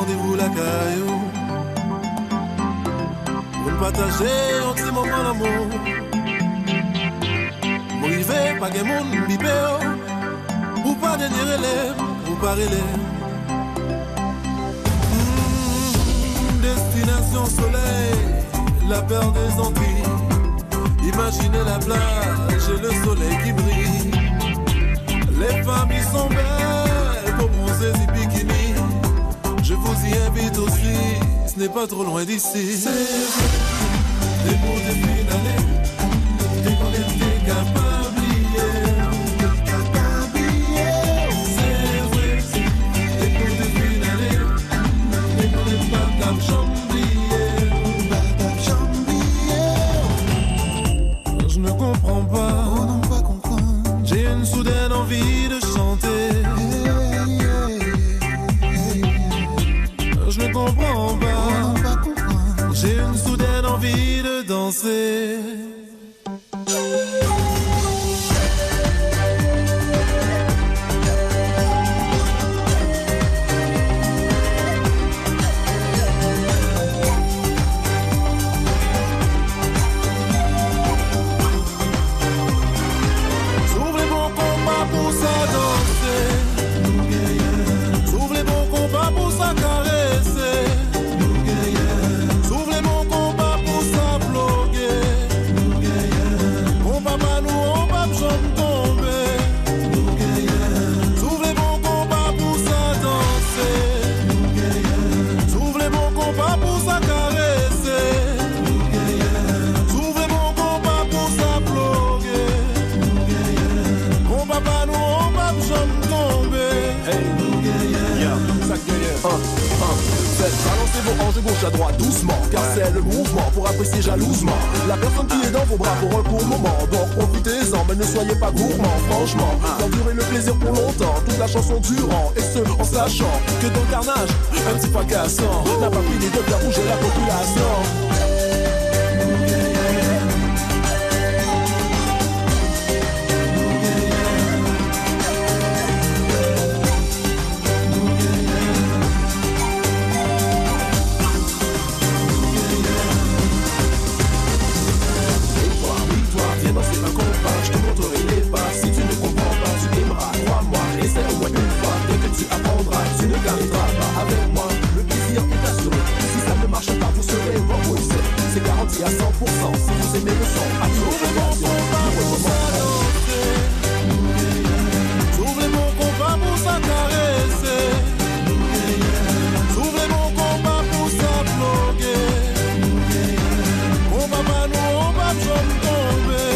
rendez-vous la caillou. Pour partager un petit moment d'amour. M'arriver, pas que mon bibéo. Ou pas dernier relais, ou pas relais. Destination soleil, la perle des Antilles. Imaginez la plage et le soleil qui brille. Les familles sont belles pour bronzer et bikini. Je vous y invite aussi, ce n'est pas trop loin d'ici. C'est vrai, des mots de finale, des mots de capable. C'est vrai, des mots de finale, des mots de pas je ne comprends pas, j'ai une soudaine envie de chanter. Je ne comprends pas, j'ai une soudaine envie de danser. Balancez vos hanches de gauche à droite doucement, car c'est le mouvement pour apprécier jalousement la personne qui est dans vos bras pour un court moment. Donc profitez-en, mais ne soyez pas gourmands. Franchement, endurer le plaisir pour longtemps, toute la chanson durant, et ce en sachant que dans le carnage, un petit fracassant n'a pas fini de faire bouger la population. À 100%, si vous aimez le son, à tout S'ouvrez mon combat pour ça caresser. S'ouvrez mon combat pour ça bloquer. On va pas nous, on va jamais tomber.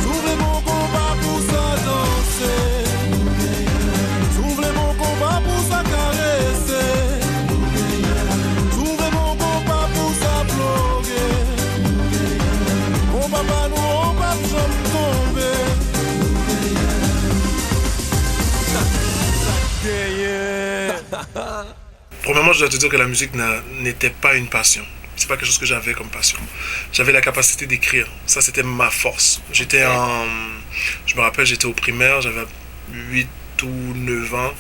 S'ouvrez mon combat pour ça danser. S'ouvrez mon combat pour ça caresser. Premièrement, je dois te dire que la musique n'était pas une passion. C'est pas quelque chose que j'avais comme passion. J'avais la capacité d'écrire. Ça, c'était ma force. Je me rappelle, j'étais au primaire, j'avais 8 ou 9 ans.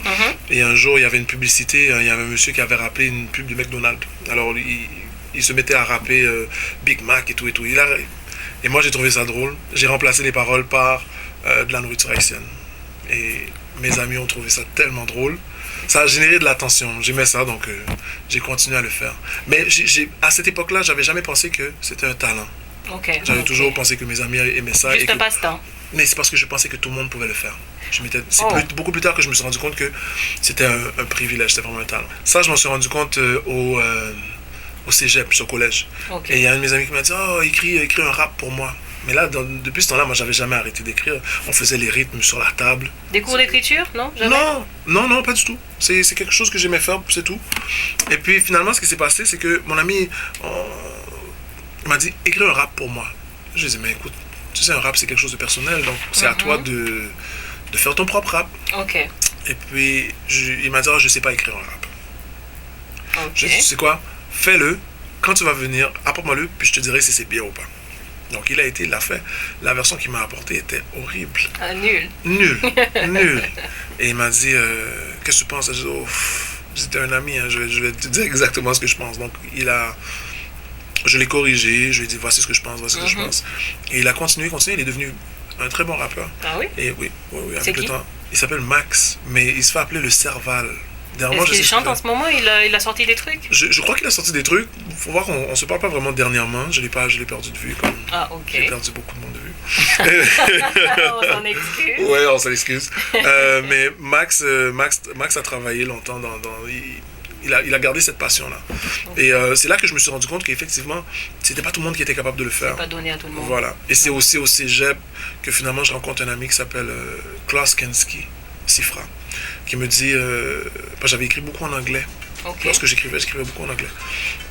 Et un jour, il y avait une publicité. Il y avait un monsieur qui avait rappelé une pub de McDonald's. Alors, il se mettait à rapper Big Mac et tout et tout. Et moi, j'ai trouvé ça drôle. J'ai remplacé les paroles par de la nourriture haïtienne. Et mes amis ont trouvé ça tellement drôle. Ça a généré de l'attention. J'aimais ça, donc j'ai continué à le faire. Mais à cette époque-là, j'avais jamais pensé que c'était un talent. J'avais toujours pensé que mes amis aimaient ça. Juste un passe-temps. Mais c'est parce que je pensais que tout le monde pouvait le faire. Beaucoup plus tard que je me suis rendu compte que c'était un privilège, c'était vraiment un talent. Ça, je m'en suis rendu compte au cégep, au collège. Et il y a un de mes amis qui m'a dit « Oh, écris un rap pour moi ». Mais là, depuis ce temps-là, moi, j'avais jamais arrêté d'écrire. On faisait les rythmes sur la table. Des cours d'écriture, non? Jamais? Non, pas du tout. C'est quelque chose que j'aimais faire, c'est tout. Et puis, finalement, ce qui s'est passé, c'est que mon ami il m'a dit « Écris un rap pour moi ». Je lui ai dit « Mais écoute, tu sais, un rap, c'est quelque chose de personnel, donc c'est à toi de faire ton propre rap. » Et puis, il m'a dit « Oh, je sais pas écrire un rap. » Je dis « Tu sais quoi? Fais-le. Quand tu vas venir, apporte-moi-le, puis je te dirai si c'est bien ou pas. » Donc il l'a fait. La version qu'il m'a apportée était horrible. Nul. Nul. Et il m'a dit, qu'est-ce que tu penses? c'était un ami, hein, je vais te dire exactement ce que je pense. Donc, je l'ai corrigé, je lui ai dit, voici ce que je pense, voici ce que je pense. Et il a continué, il est devenu un très bon rappeur. Ah oui? Et oui, avec le qui? temps. Il s'appelle Max, mais il se fait appeler le Serval. Est-ce qu'il chante en ce moment? Il a sorti des trucs? Je crois qu'il a sorti des trucs. Faut voir qu'on se parle pas vraiment dernièrement. Je l'ai perdu de vue. Ah, ok. J'ai perdu beaucoup de monde de vue. On s'en excuse. Ouais, on s'en excuse. Mais Max a travaillé longtemps il a gardé cette passion-là. Okay. Et c'est là que je me suis rendu compte qu'effectivement, c'était pas tout le monde qui était capable de le faire. C'est pas donné à tout le monde. Voilà. Et c'est aussi au cégep que finalement je rencontre un ami qui s'appelle Klaus Kinski, Sifra, qui me dit, j'avais écrit beaucoup en anglais. Okay. Lorsque j'écrivais beaucoup en anglais.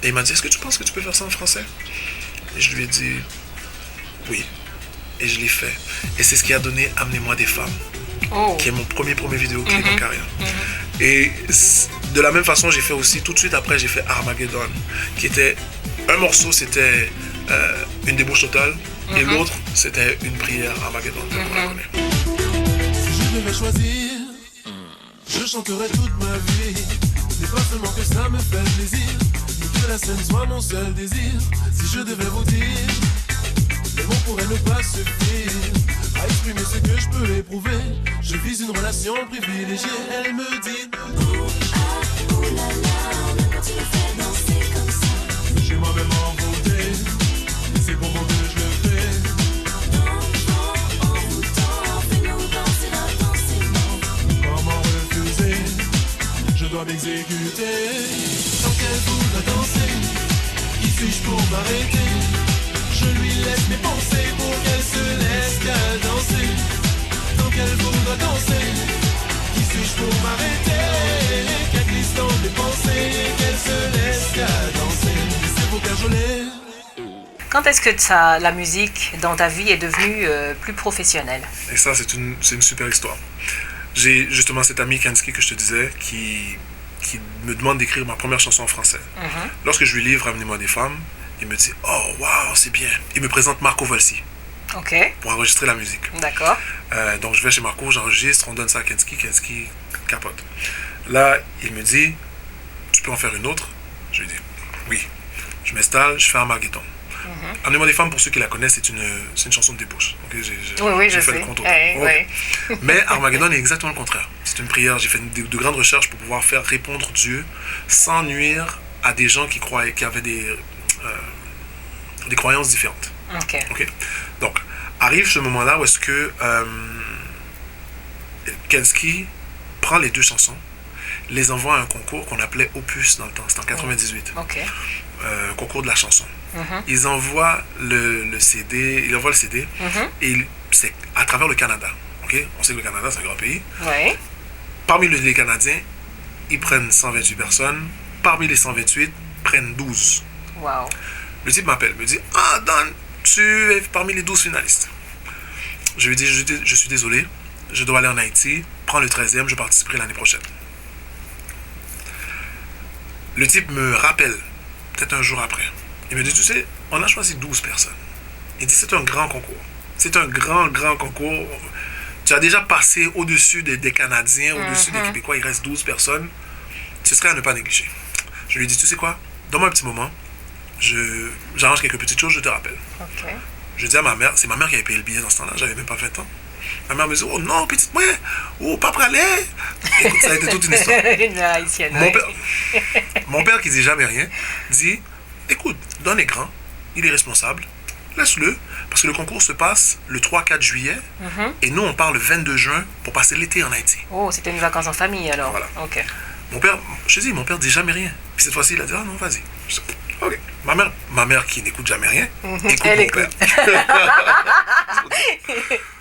Et il m'a dit, est-ce que tu penses que tu peux faire ça en français? Et je lui ai dit, oui. Et je l'ai fait. Et c'est ce qui a donné Amenez-moi des femmes, qui est mon premier vidéoclip en carrière. Et de la même façon, j'ai fait aussi, tout de suite après, j'ai fait Armageddon, qui était, un morceau, c'était une débauche totale, et l'autre, c'était une prière Armageddon. Si je devais choisir, je chanterai toute ma vie. C'est pas seulement que ça me fait plaisir, mais que la scène soit mon seul désir. Si je devais vous dire, les mots pourraient ne pas suffire à exprimer ce que je peux éprouver. Je vis une relation privilégiée. Elle me dit oh là là, quand tu me fais danser comme ça. J'ai moi-même envoûté, c'est pour vous que je le fais. Dansons, envoûtant, fais-nous danser la danse aimant. Comment refuser? Je dois m'exécuter. Tant qu'elle voudra danser, qui suis-je pour m'arrêter? Je lui laisse mes pensées pour qu'elle se laisse qu'à danser. Tant qu'elle voudra danser, qui suis-je pour m'arrêter? Qu'elle glisse dans mes pensées, qu'elle se laisse qu'à danser. C'est pour qu'elle gelée. Quand est-ce que la musique dans ta vie est devenue plus professionnelle? Et ça, c'est une super histoire. J'ai justement cet ami Kinski que je te disais qui me demande d'écrire ma première chanson en français. Lorsque je lui livre Amenez-moi des femmes, il me dit « Oh, waouh, c'est bien !» Il me présente Marco Volsi pour enregistrer la musique. D'accord. Donc je vais chez Marco, j'enregistre, on donne ça à Kinski, Kinski capote. Là, il me dit « Tu peux en faire une autre ?» Je lui dis « Oui ». Je m'installe, je fais Armageddon. Amenez-moi des femmes, pour ceux qui la connaissent, c'est une chanson de débauche. Okay, oui, je fait sais. Le contour. Mais Armageddon est exactement le contraire. C'est une prière. J'ai fait de grandes recherches pour pouvoir faire répondre Dieu sans nuire à des gens qui avaient des croyances différentes. Okay? Donc, arrive ce moment-là où est-ce que Kinski prend les deux chansons, les envoie à un concours qu'on appelait Opus dans le temps. C'était en 98. Concours de la chanson. Ils envoient le CD, et c'est à travers le Canada. Okay? On sait que le Canada, c'est un grand pays. Parmi les Canadiens, ils prennent 128 personnes. Parmi les 128, prennent 12. Wow. Le type m'appelle, me dit « Ah, Dan, tu es parmi les 12 finalistes. » Je lui dis « Je suis désolé, je dois aller en Haïti, prends le 13e, je participerai l'année prochaine. » Le type me rappelle, peut-être un jour après. Il me dit « Tu sais, on a choisi 12 personnes. » Il dit « C'est un grand concours. C'est un grand concours. Tu as déjà passé au-dessus des Canadiens, au-dessus des Québécois, il reste 12 personnes. Ce serait à ne pas négliger. » Je lui dis « Tu sais quoi, donne-moi un petit moment. J'arrange quelques petites choses, je te rappelle. » Je dis à ma mère, c'est ma mère qui avait payé le billet dans ce temps-là, j'avais même pas 20 ans. Ma mère me dit « Oh non, petite moi, oh, pas pralé. » Écoute, ça a été toute une histoire. Mon père qui dit jamais rien, dit « Écoute, Don est grand, il est responsable, laisse-le, parce que le concours se passe le 3-4 juillet, et nous on part le 22 juin pour passer l'été en Haïti. » Oh, c'était une vacance en famille alors. Voilà. Mon père dit jamais rien. Puis cette fois-ci, il a dit « Ah non, vas-y. » Ok. Ma mère qui n'écoute jamais rien, écoute mon père.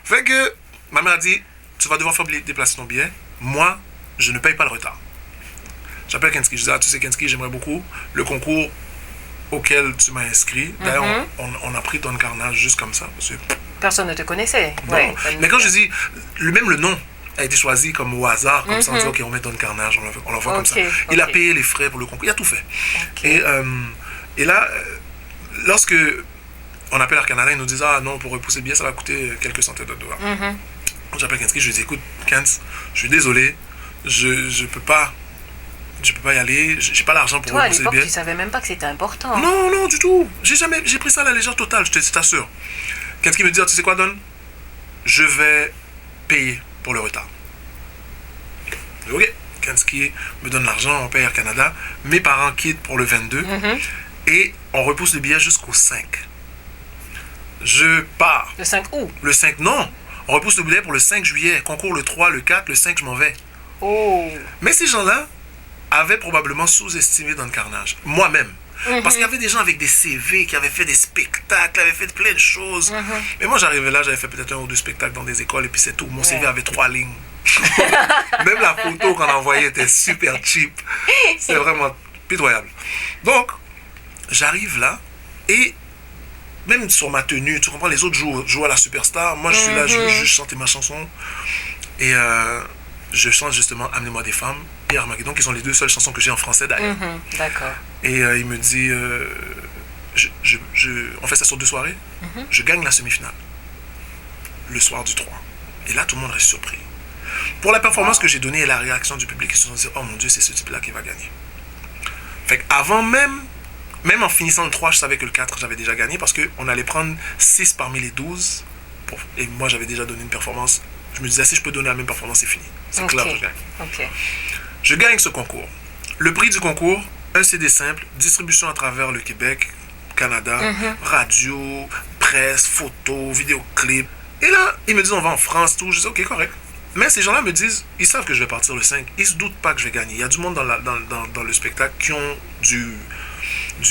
Fait que ma mère a dit, tu vas devoir faire déplacer ton billet. Moi, je ne paye pas le retard. J'appelle Kinski. Je dis, tu sais Kinski, j'aimerais beaucoup le concours auquel tu m'as inscrit. D'ailleurs, on a pris ton carnage juste comme ça. Parce que personne ne te connaissait. Mais quand je dis, même le nom a été choisi comme au hasard, comme ça, on dit, ok, on met ton carnage, on l'envoie comme ça. Il a payé les frais pour le concours, il a tout fait. Et là, lorsque on appelle Air Canada, ils nous disent, ah non, pour repousser le billet, ça va coûter quelques centaines de dollars. J'appelle Kinski, je lui dis, écoute, Kens, je suis désolé, je peux pas je peux pas y aller, j'ai pas l'argent pour Toi, à rembourser le l'époque, billet. tu savais même pas que c'était important. Non, non, du tout. J'ai pris ça à la légère totale, je t'assure. Quelqu'un me dit, tu sais quoi, Don? Je vais payer pour le retard. Ok. Kanski me donne l'argent, on paye Air Canada. Mes parents quittent pour le 22 et on repousse le billet jusqu'au 5. Je pars. Le 5 août. Le 5, non. On repousse le billet pour le 5 juillet. Concours le 3, le 4, le 5, je m'en vais. Oh. Mais ces gens-là avaient probablement sous-estimé Don Carnage. Moi-même. Parce qu'il y avait des gens avec des CV qui avaient fait des spectacles, avaient fait plein de choses. Mais moi, j'arrivais là, j'avais fait peut-être 1 ou 2 spectacles dans des écoles et puis c'est tout. Mon CV avait 3 lignes. Même la photo qu'on envoyait était super cheap. C'est vraiment pitoyable. Donc, j'arrive là et même sur ma tenue, tu comprends, les autres jouent à la superstar. Moi, je suis là, je chantais ma chanson. Et je chante justement Amenez-moi des femmes et Armageddon, qui sont les 2 seules chansons que j'ai en français d'ailleurs. D'accord. Et il me dit, on fait ça sur 2 soirées. Je gagne la semi-finale. Le soir du 3. Et là, tout le monde reste surpris. Pour la performance que j'ai donnée et la réaction du public, ils se sont dit, oh mon Dieu, c'est ce type-là qui va gagner. Fait qu'avant même en finissant le 3, je savais que le 4, j'avais déjà gagné parce qu'on allait prendre 6 parmi les 12. Et moi, j'avais déjà donné une performance. Je me disais, si je peux donner la même performance, c'est fini. C'est clair que je gagne. Ok. Je gagne ce concours. Le prix du concours, un CD simple, distribution à travers le Québec, Canada, radio, presse, photos, vidéoclips. Et là, ils me disent, on va en France, tout. Je dis, ok, correct. Mais ces gens-là me disent, ils savent que je vais partir le 5. Ils se doutent pas que je vais gagner. Il y a du monde dans le spectacle qui ont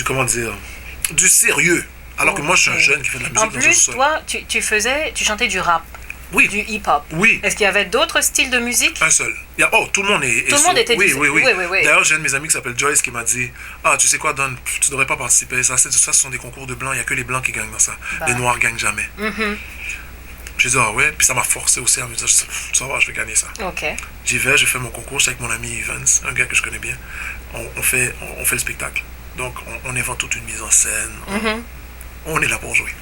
comment dire, du sérieux. Alors que moi, je suis un jeune qui fait de la musique En dans un plus, sol. toi, tu chantais du rap, Oui, du hip-hop. oui. Est-ce qu'il y avait d'autres styles de musique? Un seul. Tout le monde est Tout le monde était oui, différent. oui. Oui. D'ailleurs, j'ai un de mes amis qui s'appelle Joyce qui m'a dit, tu sais quoi, Don, tu devrais pas participer. Ça, ce sont des concours de blancs. Il n'y a que les blancs qui gagnent dans ça. Les noirs gagnent jamais. J'ai dit, ouais. Puis ça m'a forcé aussi à me dire, ça va, je vais gagner ça. Ok. J'y vais, je fais mon concours, j'étais avec mon ami Evans, un gars que je connais bien. On fait le spectacle. Donc, on invente toute une mise en scène. On est là pour jouer.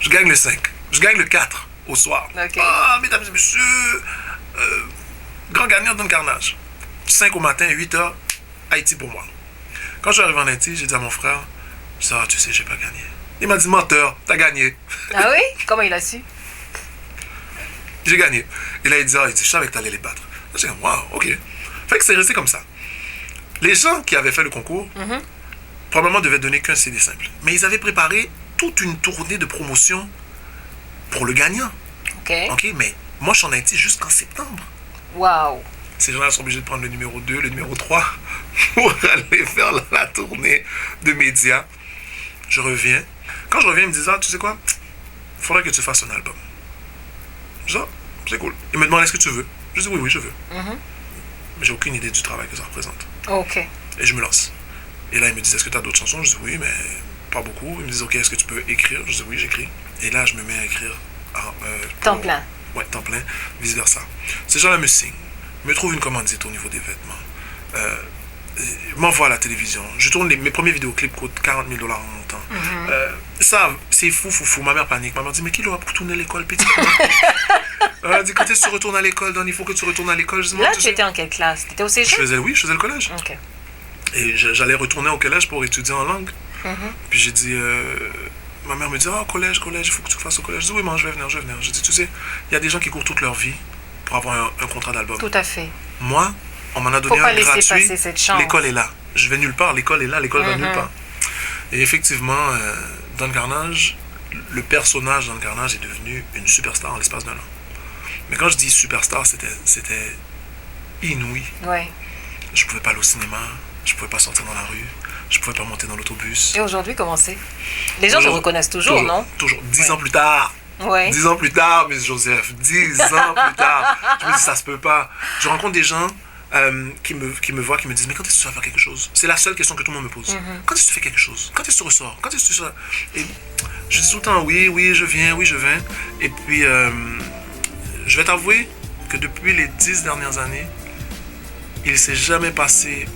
Je gagne le 5. Je gagne le 4 au soir. Ok. Mesdames et messieurs, grand gagnant Don Carnage. 5 au matin, 8h, Haïti pour moi. Quand je suis arrivé en Haïti, j'ai dit à mon frère, ça, tu sais, j'ai pas gagné. Il m'a dit, menteur, t'as gagné. Ah oui? Comment il a su? J'ai gagné. Et là, il dit, je savais que t'allais les battre. J'ai dit, waouh, ok. Fait que c'est resté comme ça. Les gens qui avaient fait le concours, probablement devaient donner qu'un CD simple. Mais ils avaient préparé toute une tournée de promotion pour le gagnant. Ok, mais moi, je suis en Haïti jusqu'en septembre. Waouh. Ces gens-là sont obligés de prendre le numéro 2, le numéro 3 pour aller faire la tournée de médias. Je reviens. Quand je reviens, ils me disent, tu sais quoi, il faudrait que tu fasses un album. Je dis, c'est cool. Ils me demandent, est-ce que tu veux? Je dis, oui, je veux. Mais j'ai aucune idée du travail que ça représente. Ok. Et je me lance. Et là, ils me disent, est-ce que tu as d'autres chansons? Je dis, oui, mais pas beaucoup. Ils me disent, ok, est-ce que tu peux écrire? Je dis, oui, j'écris. Et là, je me mets à écrire. Temps plein. Ouais, temps plein, vice-versa. Ces gens-là me signent, me trouvent une commandite au niveau des vêtements, m'envoient à la télévision. Je tourne mes premiers vidéoclips coûtent 40 000 $ en montant. Ça, c'est fou. Ma mère panique. Ma mère dit, mais qui l'aura pour tourner à l'école, petit? Elle dit, quand est-ce que tu retournes à l'école, Don? Il faut que tu retournes à l'école. Je dis, là, tu étais en quelle classe? Tu étais au cégep? Je faisais le collège. Ok. Et j'allais retourner au collège pour étudier en langue. Puis j'ai dit, ma mère me dit, collège, il faut que tu fasses au collège. Je dis, oui, maman, je vais venir. Je dis, tu sais, il y a des gens qui courent toute leur vie pour avoir un contrat d'album. Tout à fait. Moi, on m'en a donné un gratuit. Passer cette chance. L'école est là. Je vais nulle part, l'école est là, l'école va nulle part. Et effectivement, Don Carnage, le personnage Don Carnage est devenu une superstar en l'espace d'un an. Mais quand je dis superstar, c'était inouï. Ouais. Je pouvais pas aller au cinéma, je pouvais pas sortir dans la rue, je pouvais pas monter dans l'autobus. Et aujourd'hui, comment c'est? Les gens te reconnaissent toujours, non? Toujours. 10 ans plus tard. Ouais. 10 ans plus tard, Miss Joseph. 10 ans plus tard. Je me dis, ça se peut pas. Je rencontre des gens qui me voient, qui me disent, mais quand est-ce que tu vas faire quelque chose? C'est la seule question que tout le monde me pose. Quand est-ce que tu fais quelque chose? Quand est-ce que tu ressors? Quand est-ce que tu... Et je dis tout le temps, oui, je viens. Et puis, je vais t'avouer que depuis les 10 dernières années, il ne s'est jamais passé...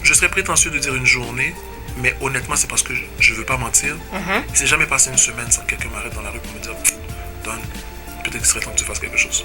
Je serais prétentieux de dire une journée, mais honnêtement, c'est parce que je ne veux pas mentir. Il ne s'est jamais passé une semaine sans que quelqu'un m'arrête dans la rue pour me dire, Don, peut-être qu'il serait temps que tu fasses quelque chose.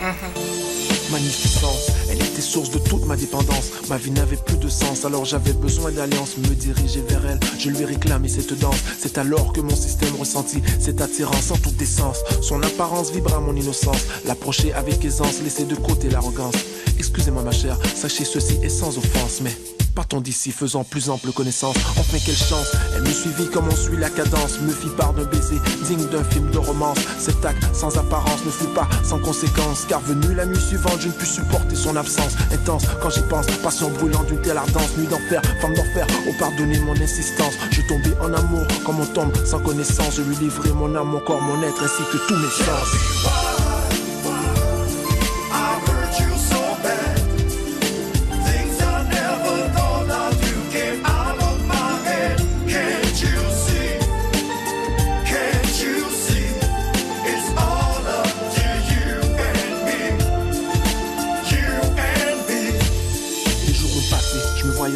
Magnificence, elle était source de toute ma dépendance. Ma vie n'avait plus de sens, alors j'avais besoin d'alliance. Me diriger vers elle, je lui réclamais cette danse. C'est alors que mon système ressentit cette attirance en toute essence. Son apparence vibra mon innocence. L'approcher avec aisance, laisser de côté l'arrogance. Excusez-moi ma chère, sachez ceci est sans offense, mais partons d'ici, faisant plus ample connaissance. Enfin quelle chance, elle me suivit comme on suit la cadence. Me fit part d'un baiser digne d'un film de romance. Cet acte sans apparence ne fut pas sans conséquence, car venue la nuit suivante je ne pus supporter son absence. Intense quand j'y pense, passion brûlante d'une telle ardence. Nuit d'enfer, femme d'enfer, oh pardonnez mon insistance. Je tombais en amour comme on tombe sans connaissance. Je lui livrai mon âme, mon corps, mon être ainsi que tous mes sens.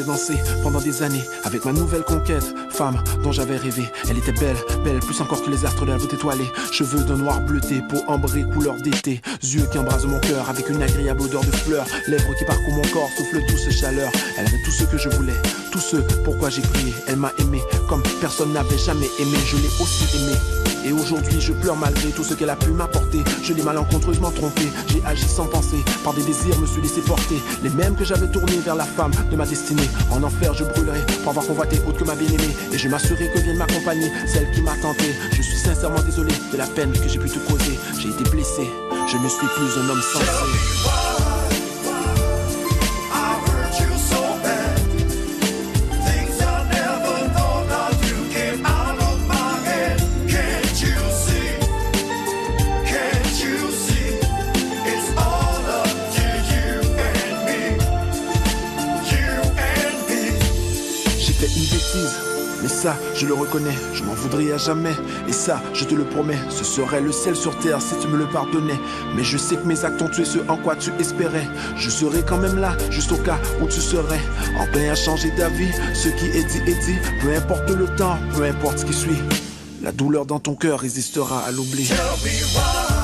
Danser pendant des années avec ma nouvelle conquête, femme dont j'avais rêvé. Elle était belle, belle plus encore que les astres de la voûte étoilée. Cheveux d'un noir bleuté, peau ambrée couleur d'été, yeux qui embrasent mon cœur avec une agréable odeur de fleurs, lèvres qui parcourent mon corps, souffle douce chaleur. Elle avait tout ce que je voulais, tout ce pourquoi j'ai prié. Elle m'a aimé comme personne n'avait jamais aimé. Je l'ai aussi aimé. Et aujourd'hui je pleure malgré tout ce qu'elle a pu m'apporter. Je l'ai malencontreusement trompée, j'ai agi sans penser. Par des désirs me suis laissé porter, les mêmes que j'avais tournés vers la femme de ma destinée. En enfer je brûlerai pour avoir convoité autre que ma bien-aimée. Et je m'assurerai que vienne m'accompagner celle qui m'a tenté. Je suis sincèrement désolé de la peine que j'ai pu te causer. J'ai été blessé, je ne suis plus un homme sensé. Mais ça, je le reconnais, je m'en voudrais à jamais. Et ça, je te le promets, ce serait le ciel sur terre si tu me le pardonnais. Mais je sais que mes actes ont tué ce en quoi tu espérais. Je serai quand même là, juste au cas où tu serais enclin à changer d'avis. Ce qui est dit, peu importe le temps, peu importe ce qui suit. La douleur dans ton cœur résistera à l'oubli. Tell me why.